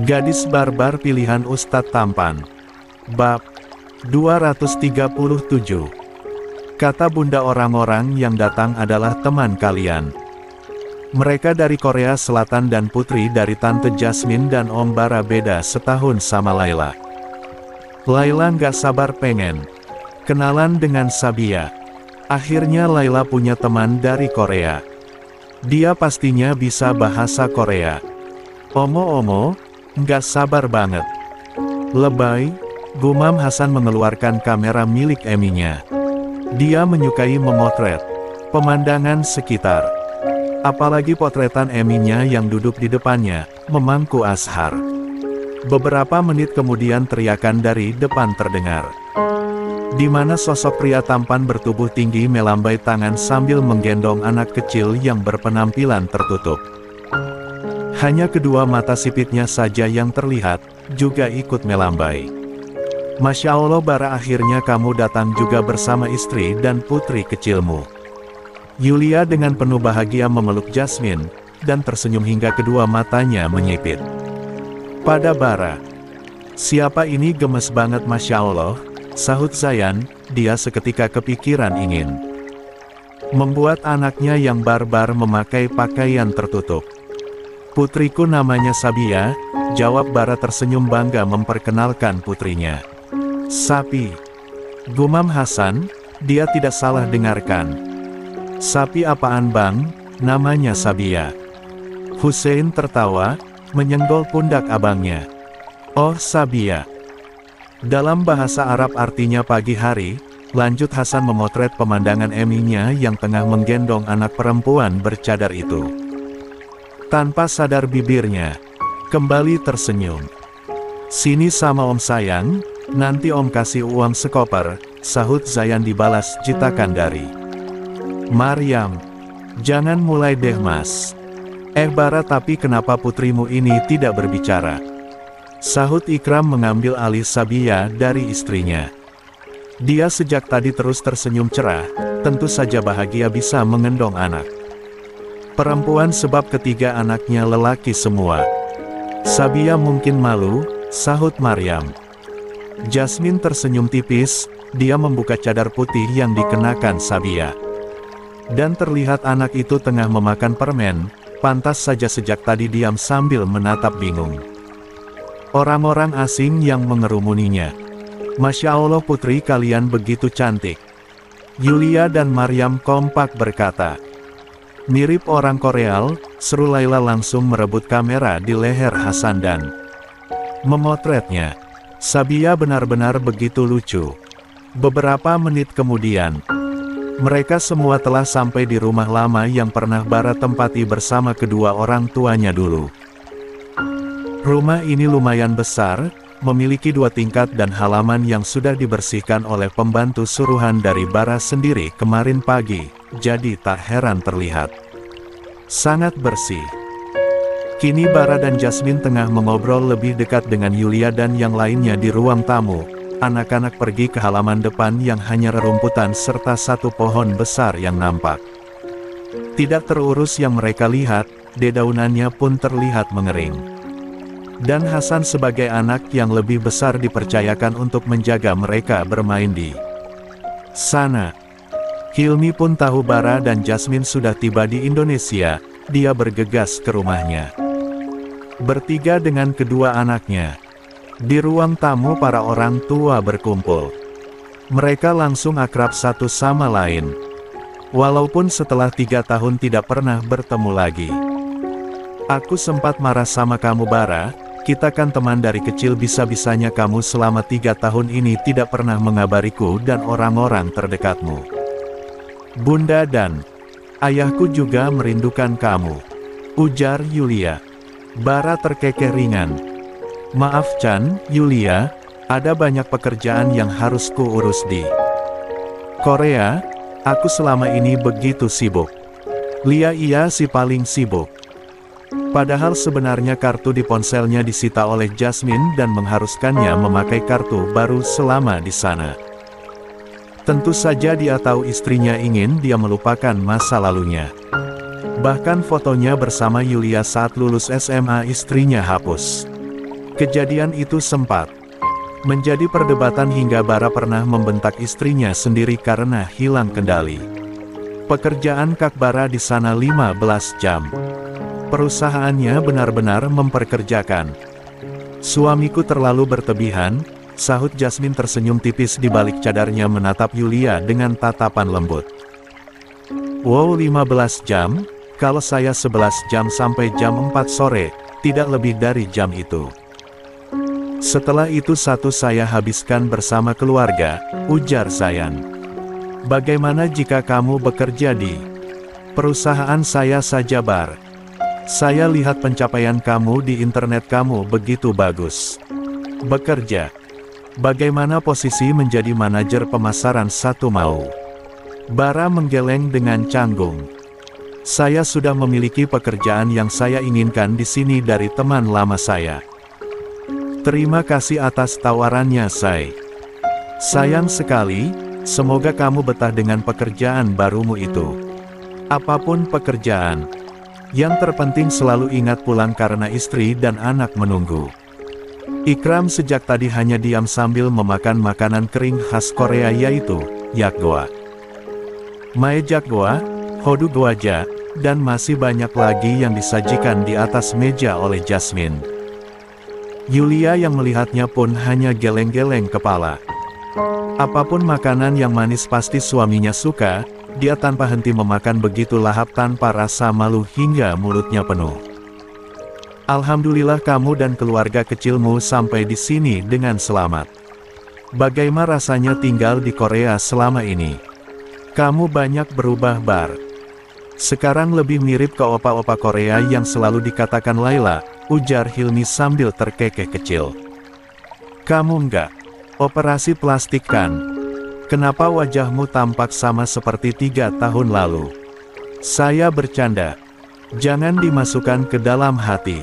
Gadis barbar pilihan Ustadz Tampan. Bab 237. Kata bunda, orang-orang yang datang adalah teman kalian. Mereka dari Korea Selatan dan putri dari Tante Jasmine dan Om Bara, beda setahun sama Layla. Layla nggak sabar pengen kenalan dengan Sabia. Akhirnya Layla punya teman dari Korea. Dia pastinya bisa bahasa Korea. Omo-omo, nggak sabar banget. Lebay, gumam Hasan mengeluarkan kamera milik Eminya. Dia menyukai memotret pemandangan sekitar. Apalagi potretan Eminya yang duduk di depannya, memangku ashar. Beberapa menit kemudian teriakan dari depan terdengar. Di mana sosok pria tampan bertubuh tinggi melambai tangan sambil menggendong anak kecil yang berpenampilan tertutup. Hanya kedua mata sipitnya saja yang terlihat, juga ikut melambai. Masya Allah Bara, akhirnya kamu datang juga bersama istri dan putri kecilmu. Yulia dengan penuh bahagia memeluk Jasmine, dan tersenyum hingga kedua matanya menyipit. Pada Bara, siapa ini gemes banget Masya Allah, sahut Zayan, dia seketika kepikiran ingin membuat anaknya yang barbar memakai pakaian tertutup. Putriku namanya Sabia, jawab Bara tersenyum bangga memperkenalkan putrinya. Sapi, gumam Hasan, dia tidak salah dengarkan. Sapi apaan bang, namanya Sabia. Hussein tertawa, menyenggol pundak abangnya. Oh Sabia. Dalam bahasa Arab artinya pagi hari, lanjut Hasan memotret pemandangan Eminya yang tengah menggendong anak perempuan bercadar itu. Tanpa sadar bibirnya kembali tersenyum. Sini sama om sayang, nanti om kasih uang sekoper, sahut Zayan dibalas jitakan dari Maryam. Jangan mulai deh mas. Bara, tapi kenapa putrimu ini tidak berbicara? Sahut Ikram mengambil alih Sabia dari istrinya. Dia sejak tadi terus tersenyum cerah, tentu saja bahagia bisa mengendong anak perempuan sebab ketiga anaknya lelaki semua. Sabia mungkin malu, sahut Maryam. Jasmine tersenyum tipis, dia membuka cadar putih yang dikenakan Sabia. Dan terlihat anak itu tengah memakan permen, pantas saja sejak tadi diam sambil menatap bingung orang-orang asing yang mengerumuninya. Masya Allah putri kalian begitu cantik. Yulia dan Maryam kompak berkata. Mirip orang Koreal, seru Layla langsung merebut kamera di leher Hasan dan memotretnya. Sabia benar-benar begitu lucu. Beberapa menit kemudian, mereka semua telah sampai di rumah lama yang pernah Bara tempati bersama kedua orang tuanya dulu. Rumah ini lumayan besar, memiliki 2 tingkat dan halaman yang sudah dibersihkan oleh pembantu suruhan dari Bara sendiri kemarin pagi. Jadi tak heran terlihat sangat bersih. Kini Bara dan Jasmine tengah mengobrol lebih dekat dengan Yulia dan yang lainnya di ruang tamu. Anak-anak pergi ke halaman depan yang hanya rerumputan serta satu pohon besar yang nampak tidak terurus yang mereka lihat, dedaunannya pun terlihat mengering. Dan Hasan sebagai anak yang lebih besar dipercayakan untuk menjaga mereka bermain di sana. Hilmi pun tahu Bara dan Jasmine sudah tiba di Indonesia, dia bergegas ke rumahnya. Bertiga dengan kedua anaknya. Di ruang tamu para orang tua berkumpul. Mereka langsung akrab satu sama lain. Walaupun setelah 3 tahun tidak pernah bertemu lagi. Aku sempat marah sama kamu Bara, kita kan teman dari kecil, bisa-bisanya kamu selama 3 tahun ini tidak pernah mengabariku dan orang-orang terdekatmu. Bunda dan ayahku juga merindukan kamu, ujar Yulia. Bara terkekeh ringan. Maaf Chan, Yulia, ada banyak pekerjaan yang harus kuurus di Korea, aku selama ini begitu sibuk. Lia iya si paling sibuk. Padahal sebenarnya kartu di ponselnya disita oleh Jasmine dan mengharuskannya memakai kartu baru selama di sana. Tentu saja dia tahu istrinya ingin dia melupakan masa lalunya. Bahkan fotonya bersama Yulia saat lulus SMA istrinya hapus. Kejadian itu sempat menjadi perdebatan hingga Bara pernah membentak istrinya sendiri karena hilang kendali. Pekerjaan Kak Bara di sana 15 jam. Perusahaannya benar-benar memperkerjakan. Suamiku terlalu berlebihan, sahut Jasmine tersenyum tipis di balik cadarnya menatap Yulia dengan tatapan lembut. Wow, 15 jam? Kalau saya 11 jam sampai jam 4 sore, tidak lebih dari jam itu. Setelah itu satu saya habiskan bersama keluarga, ujar Zayan. Bagaimana jika kamu bekerja di perusahaan saya saja, Bar? Saya lihat pencapaian kamu di internet kamu begitu bagus. Bekerja. Bagaimana posisi menjadi manajer pemasaran satu mau? Bara menggeleng dengan canggung. Saya sudah memiliki pekerjaan yang saya inginkan di sini dari teman lama saya. Terima kasih atas tawarannya, Say. Sayang sekali, semoga kamu betah dengan pekerjaan barumu itu. Apapun pekerjaan, yang terpenting selalu ingat pulang karena istri dan anak menunggu. Ikram sejak tadi hanya diam sambil memakan makanan kering khas Korea yaitu yakgoa. Mae jakgoa, hodu goaja, dan masih banyak lagi yang disajikan di atas meja oleh Jasmine. Yulia yang melihatnya pun hanya geleng-geleng kepala. Apapun makanan yang manis pasti suaminya suka, dia tanpa henti memakan begitu lahap tanpa rasa malu hingga mulutnya penuh. Alhamdulillah kamu dan keluarga kecilmu sampai di sini dengan selamat. Bagaimana rasanya tinggal di Korea selama ini? Kamu banyak berubah, Bar. Sekarang lebih mirip ke opa-opa Korea yang selalu dikatakan Laila, ujar Hilmi sambil terkekeh kecil. Kamu enggak operasi plastik kan? Kenapa wajahmu tampak sama seperti 3 tahun lalu? Saya bercanda. Jangan dimasukkan ke dalam hati.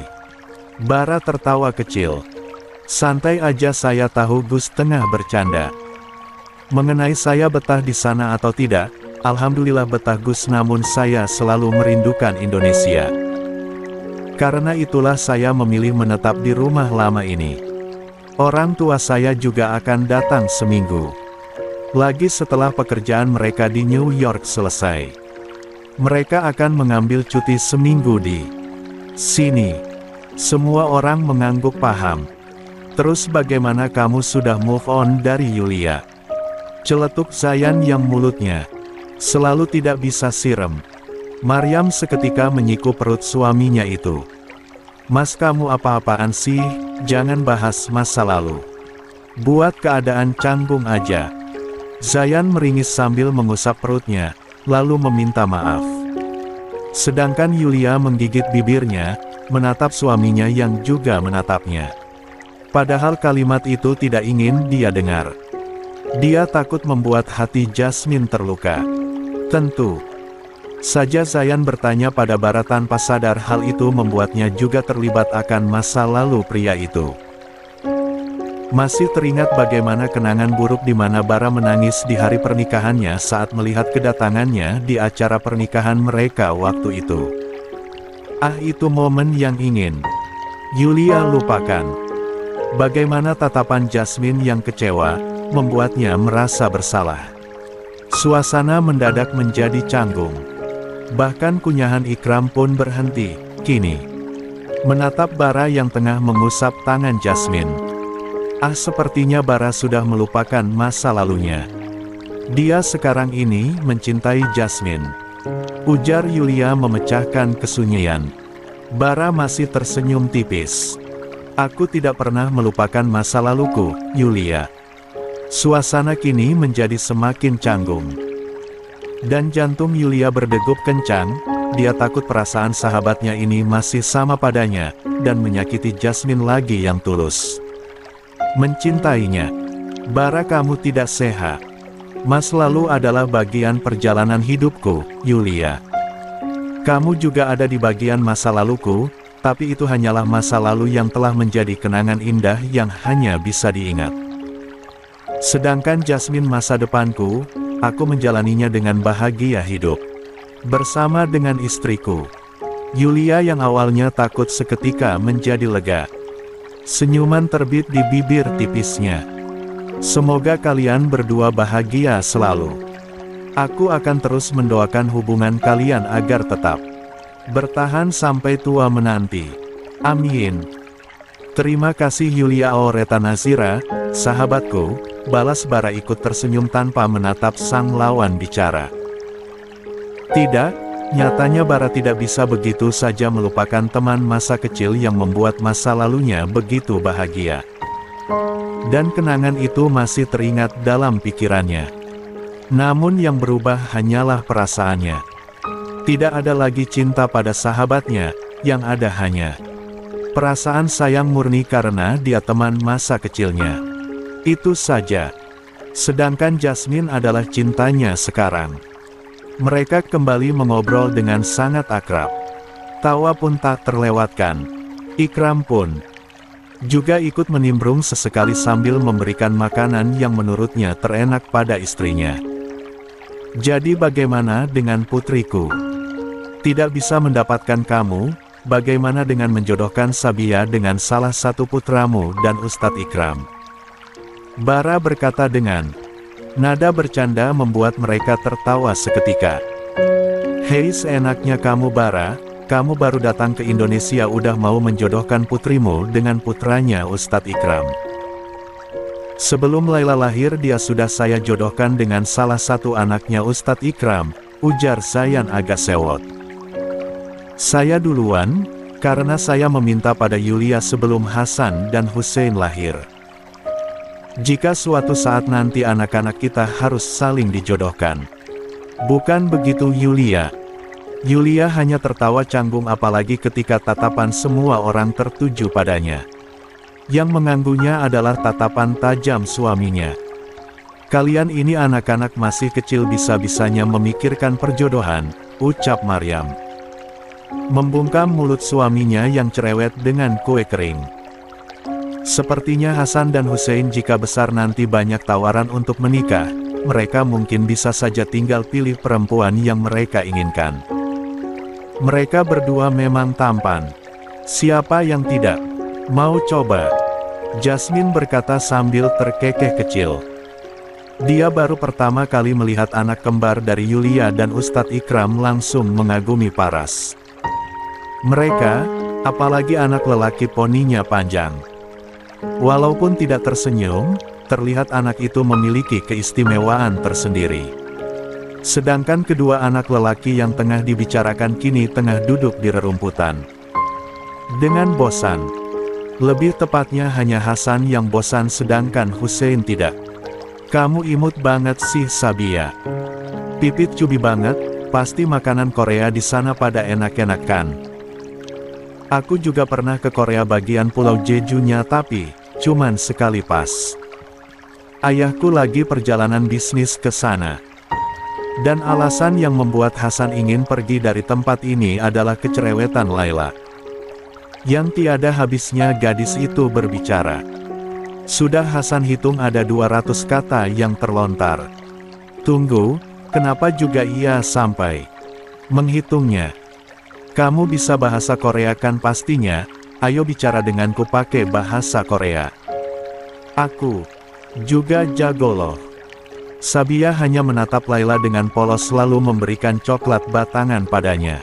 Bara tertawa kecil. Santai aja, saya tahu Gus tengah bercanda. Mengenai saya betah di sana atau tidak, alhamdulillah betah Gus, namun saya selalu merindukan Indonesia. Karena itulah saya memilih menetap di rumah lama ini. Orang tua saya juga akan datang seminggu lagi setelah pekerjaan mereka di New York selesai. Mereka akan mengambil cuti seminggu di sini. Semua orang mengangguk paham. Terus bagaimana kamu sudah move on dari Yulia? Celetuk Zayan yang mulutnya selalu tidak bisa sirem. Maryam seketika menyikup perut suaminya itu. Mas, kamu apa-apaan sih? Jangan bahas masa lalu. Buat keadaan canggung aja. Zayan meringis sambil mengusap perutnya, lalu meminta maaf. Sedangkan Yulia menggigit bibirnya, menatap suaminya yang juga menatapnya. Padahal kalimat itu tidak ingin dia dengar. Dia takut membuat hati Jasmine terluka. Tentu saja Zayan bertanya pada Bara tanpa sadar hal itu membuatnya juga terlibat akan masa lalu pria itu. Masih teringat bagaimana kenangan buruk di mana Bara menangis di hari pernikahannya saat melihat kedatangannya di acara pernikahan mereka waktu itu. Ah, itu momen yang ingin Yulia lupakan. Bagaimana tatapan Jasmine yang kecewa membuatnya merasa bersalah. Suasana mendadak menjadi canggung. Bahkan kunyahan Ikram pun berhenti, kini menatap Bara yang tengah mengusap tangan Jasmine. Ah, sepertinya Bara sudah melupakan masa lalunya. Dia sekarang ini mencintai Jasmine, ujar Yulia memecahkan kesunyian. Bara masih tersenyum tipis. Aku tidak pernah melupakan masa laluku, Yulia. Suasana kini menjadi semakin canggung. Dan jantung Yulia berdegup kencang, dia takut perasaan sahabatnya ini masih sama padanya, dan menyakiti Jasmine lagi yang tulus mencintainya. Bara, kamu tidak sehat. Masa lalu adalah bagian perjalanan hidupku, Yulia. Kamu juga ada di bagian masa laluku, tapi itu hanyalah masa lalu yang telah menjadi kenangan indah yang hanya bisa diingat. Sedangkan Jasmine masa depanku, aku menjalaninya dengan bahagia hidup. Bersama dengan istriku. Yulia yang awalnya takut seketika menjadi lega. Senyuman terbit di bibir tipisnya. Semoga kalian berdua bahagia selalu. Aku akan terus mendoakan hubungan kalian agar tetap bertahan sampai tua menanti. Amin. Terima kasih Yulia Aureta Nazira, sahabatku, balas Bara ikut tersenyum tanpa menatap sang lawan bicara. Tidak. Nyatanya Bara tidak bisa begitu saja melupakan teman masa kecil yang membuat masa lalunya begitu bahagia. Dan kenangan itu masih teringat dalam pikirannya. Namun yang berubah hanyalah perasaannya. Tidak ada lagi cinta pada sahabatnya, yang ada hanya perasaan sayang murni karena dia teman masa kecilnya. Itu saja. Sedangkan Jasmine adalah cintanya sekarang. Mereka kembali mengobrol dengan sangat akrab. Tawa pun tak terlewatkan. Ikram pun juga ikut menimbrung sesekali sambil memberikan makanan yang menurutnya terenak pada istrinya. Jadi bagaimana dengan putriku? Tidak bisa mendapatkan kamu, bagaimana dengan menjodohkan Sabia dengan salah satu putramu dan Ustadz Ikram? Bara berkata dengan nada bercanda membuat mereka tertawa seketika. Hei seenaknya kamu Bara, kamu baru datang ke Indonesia udah mau menjodohkan putrimu dengan putranya Ustadz Ikram. Sebelum Laila lahir dia sudah saya jodohkan dengan salah satu anaknya Ustadz Ikram, ujar Zayan agak sewot. Saya duluan, karena saya meminta pada Yulia sebelum Hasan dan Hussein lahir. Jika suatu saat nanti anak-anak kita harus saling dijodohkan. Bukan begitu Yulia. Yulia hanya tertawa canggung apalagi ketika tatapan semua orang tertuju padanya. Yang mengganggunya adalah tatapan tajam suaminya. Kalian ini anak-anak masih kecil bisa-bisanya memikirkan perjodohan, ucap Maryam. Membungkam mulut suaminya yang cerewet dengan kue kering. Sepertinya Hasan dan Hussein jika besar nanti banyak tawaran untuk menikah, mereka mungkin bisa saja tinggal pilih perempuan yang mereka inginkan. Mereka berdua memang tampan. Siapa yang tidak mau coba? Jasmine berkata sambil terkekeh kecil. Dia baru pertama kali melihat anak kembar dari Yulia dan Ustadz Ikram langsung mengagumi paras. Mereka, apalagi anak lelaki poninya panjang. Walaupun tidak tersenyum, terlihat anak itu memiliki keistimewaan tersendiri. Sedangkan kedua anak lelaki yang tengah dibicarakan kini tengah duduk di rerumputan. Dengan bosan. Lebih tepatnya hanya Hasan yang bosan sedangkan Hussein tidak. Kamu imut banget sih Sabia. Pipit cubi banget, pasti makanan Korea di sana pada enak-enak kan. Aku juga pernah ke Korea bagian Pulau Jeju-nya tapi cuman sekali pas. Ayahku lagi perjalanan bisnis ke sana. Dan alasan yang membuat Hasan ingin pergi dari tempat ini adalah kecerewetan Laila. Yang tiada habisnya gadis itu berbicara. Sudah Hasan hitung ada 200 kata yang terlontar. Tunggu, kenapa juga ia sampai menghitungnya? Kamu bisa bahasa Korea kan pastinya, ayo bicara denganku pakai bahasa Korea. Aku juga jago loh. Sabia hanya menatap Laila dengan polos lalu memberikan coklat batangan padanya.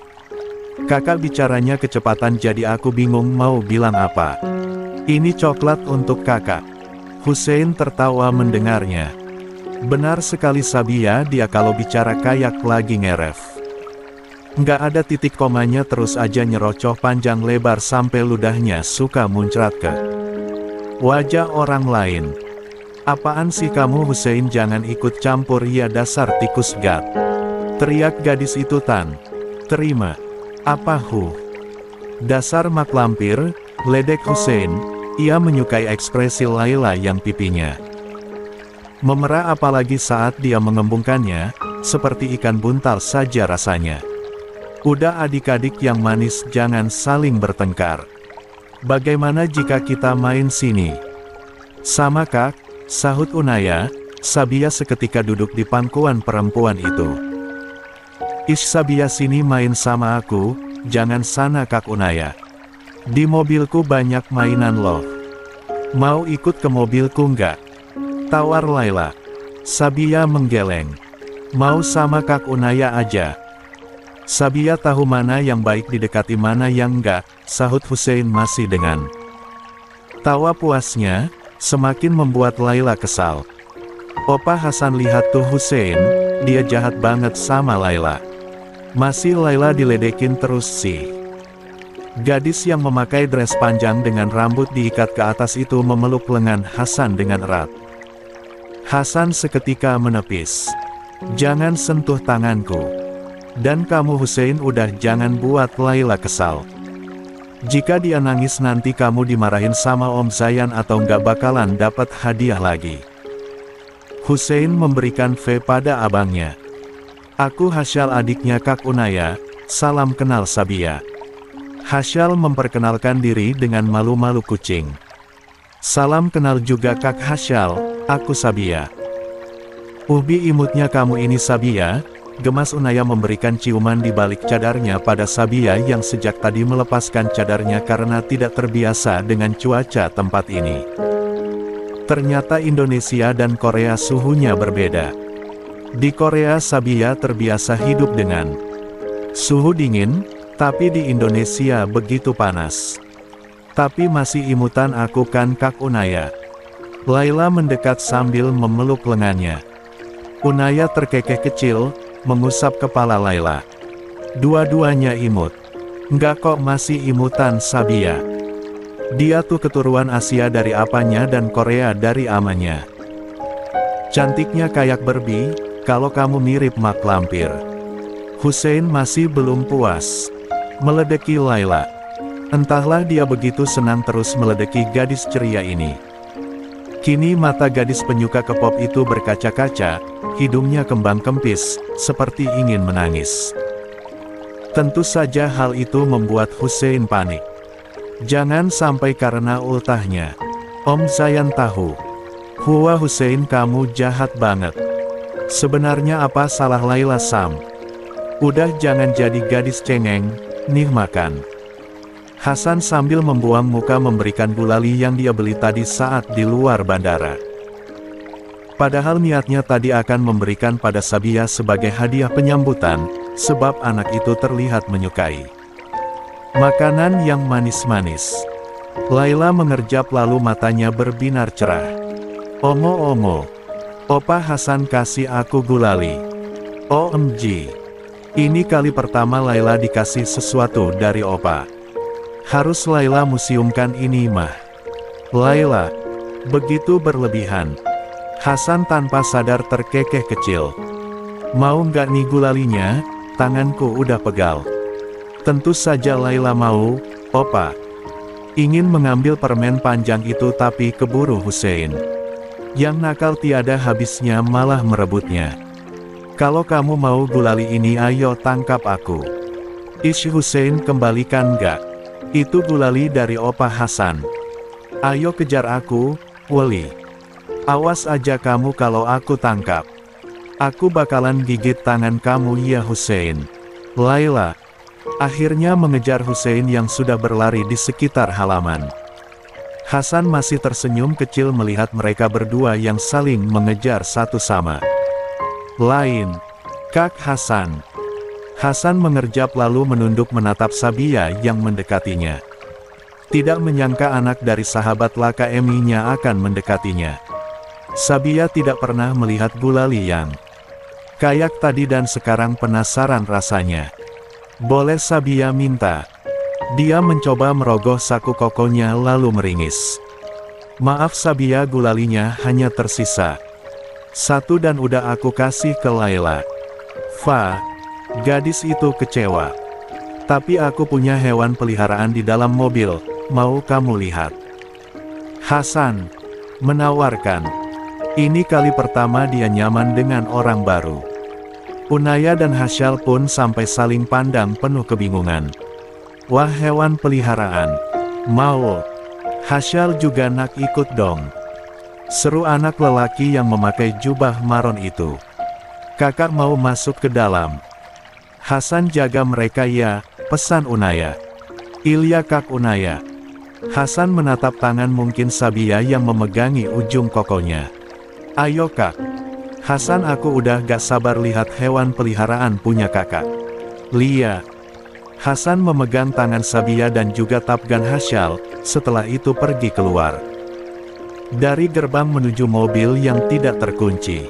Kakak bicaranya kecepatan jadi aku bingung mau bilang apa. Ini coklat untuk kakak. Hussein tertawa mendengarnya. Benar sekali Sabia, dia kalau bicara kayak lagi ngeref. Nggak ada titik komanya terus aja nyerocoh panjang lebar sampai ludahnya suka muncrat ke wajah orang lain. Apaan sih kamu Hussein, jangan ikut campur ya dasar tikus gat. Teriak gadis itu tan. Terima. Apa dasar mak lampir, ledek Hussein. Ia menyukai ekspresi Laila yang pipinya memerah apalagi saat dia mengembungkannya, seperti ikan buntal saja rasanya. Udah adik-adik yang manis jangan saling bertengkar. Bagaimana jika kita main sini? Sama kak, sahut Unaya. Sabia seketika duduk di pangkuan perempuan itu. Ish, Sabia, sini main sama aku, jangan sana, Kak Unaya. Di mobilku banyak mainan loh. Mau ikut ke mobilku nggak? Tawar Laila. Sabia menggeleng. Mau sama Kak Unaya aja. Sabia tahu mana yang baik didekati mana yang enggak, sahut Hussein masih dengan tawa puasnya, semakin membuat Laila kesal. Opa Hasan, lihat tuh Hussein, dia jahat banget sama Laila. Masih Laila diledekin terus sih. Gadis yang memakai dress panjang dengan rambut diikat ke atas itu memeluk lengan Hasan dengan erat. Hasan seketika menepis. Jangan sentuh tanganku. Dan kamu Hussein udah jangan buat Laila kesal. Jika dia nangis nanti kamu dimarahin sama Om Zayan atau nggak bakalan dapat hadiah lagi. Hussein memberikan V pada abangnya. Aku Hasyal, adiknya Kak Unaya, salam kenal Sabia. Hasyal memperkenalkan diri dengan malu-malu kucing. Salam kenal juga Kak Hasyal, aku Sabia. Ubi imutnya kamu ini Sabia, gemas Unaya memberikan ciuman di balik cadarnya pada Sabia yang sejak tadi melepaskan cadarnya karena tidak terbiasa dengan cuaca tempat ini. Ternyata Indonesia dan Korea suhunya berbeda. Di Korea Sabia terbiasa hidup dengan suhu dingin, tapi di Indonesia begitu panas. Tapi masih imutan aku kan Kak Unaya. Laila mendekat sambil memeluk lengannya. Unaya terkekeh kecil, mengusap kepala Laila. Dua-duanya imut. Enggak kok, masih imutan Sabia. Dia tuh keturunan Asia dari apanya dan Korea dari amanya. Cantiknya kayak Barbie, kalau kamu mirip mak lampir. Hussein masih belum puas. Meledeki Laila. Entahlah dia begitu senang terus meledeki gadis ceria ini. Kini mata gadis penyuka K-pop itu berkaca-kaca, hidungnya kembang kempis, seperti ingin menangis. Tentu saja hal itu membuat Hussein panik. Jangan sampai karena ultahnya Om Zayan tahu. Hua Hussein, kamu jahat banget. Sebenarnya apa salah Laila Sam? Udah jangan jadi gadis cengeng, nih makan. Hasan sambil membuang muka memberikan gulali yang dia beli tadi saat di luar bandara. Padahal niatnya tadi akan memberikan pada Sabia sebagai hadiah penyambutan, sebab anak itu terlihat menyukai makanan yang manis-manis. Laila mengerjap lalu matanya berbinar cerah. Ongo-ongo. Opa Hasan kasih aku gulali. OMG. Ini kali pertama Laila dikasih sesuatu dari opa. Harus Laila museumkan ini mah. Laila. Begitu berlebihan. Hasan tanpa sadar terkekeh kecil. Mau nggak nih gulalinya? Tanganku udah pegal. Tentu saja Laila mau, opa. Ingin mengambil permen panjang itu tapi keburu Hussein. Yang nakal tiada habisnya malah merebutnya. Kalau kamu mau gulali ini ayo tangkap aku. Ish, Hussein, kembalikan nggak? Itu gulali dari opa Hasan. Ayo kejar aku, Weli. Awas aja kamu kalau aku tangkap. Aku bakalan gigit tangan kamu ya Hussein. Laila akhirnya mengejar Hussein yang sudah berlari di sekitar halaman. Hasan masih tersenyum kecil melihat mereka berdua yang saling mengejar satu sama lain. Kak Hasan. Hasan mengerjap lalu menunduk menatap Sabia yang mendekatinya. Tidak menyangka anak dari sahabat laka Emi-nya akan mendekatinya. Sabia tidak pernah melihat gulali yang kayak tadi dan sekarang penasaran rasanya. Boleh Sabia minta? Dia mencoba merogoh saku kokonya lalu meringis. Maaf Sabia, gulalinya hanya tersisa satu dan udah aku kasih ke Laila. Gadis itu kecewa. Tapi aku punya hewan peliharaan di dalam mobil, mau kamu lihat? Hasan menawarkan. Ini kali pertama dia nyaman dengan orang baru. Unaya dan Hasyal pun sampai saling pandang penuh kebingungan. Wah, hewan peliharaan. Mau. Hasyal juga nak ikut dong. Seru anak lelaki yang memakai jubah maron itu. Kakak mau masuk ke dalam. Hasan jaga mereka ya, pesan Unaya. Ilya Kak Unaya. Hasan menatap tangan mungkin Sabia yang memegangi ujung kokonya. Ayo Kak. Hasan aku udah gak sabar lihat hewan peliharaan punya kakak. Lia. Hasan memegang tangan Sabia dan juga Tapgan Hasyal, setelah itu pergi keluar. Dari gerbang menuju mobil yang tidak terkunci.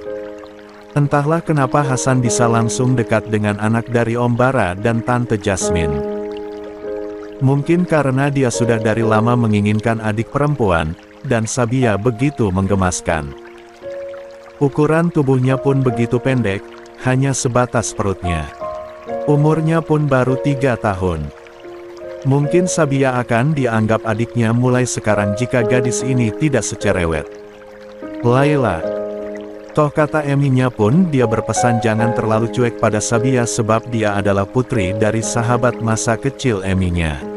Entahlah kenapa Hasan bisa langsung dekat dengan anak dari Om Bara dan Tante Jasmine. Mungkin karena dia sudah dari lama menginginkan adik perempuan, dan Sabia begitu menggemaskan. Ukuran tubuhnya pun begitu pendek, hanya sebatas perutnya. Umurnya pun baru 3 tahun. Mungkin Sabia akan dianggap adiknya mulai sekarang jika gadis ini tidak secerewet Laila. Toh kata Eminya pun dia berpesan jangan terlalu cuek pada Sabia sebab dia adalah putri dari sahabat masa kecil Eminya.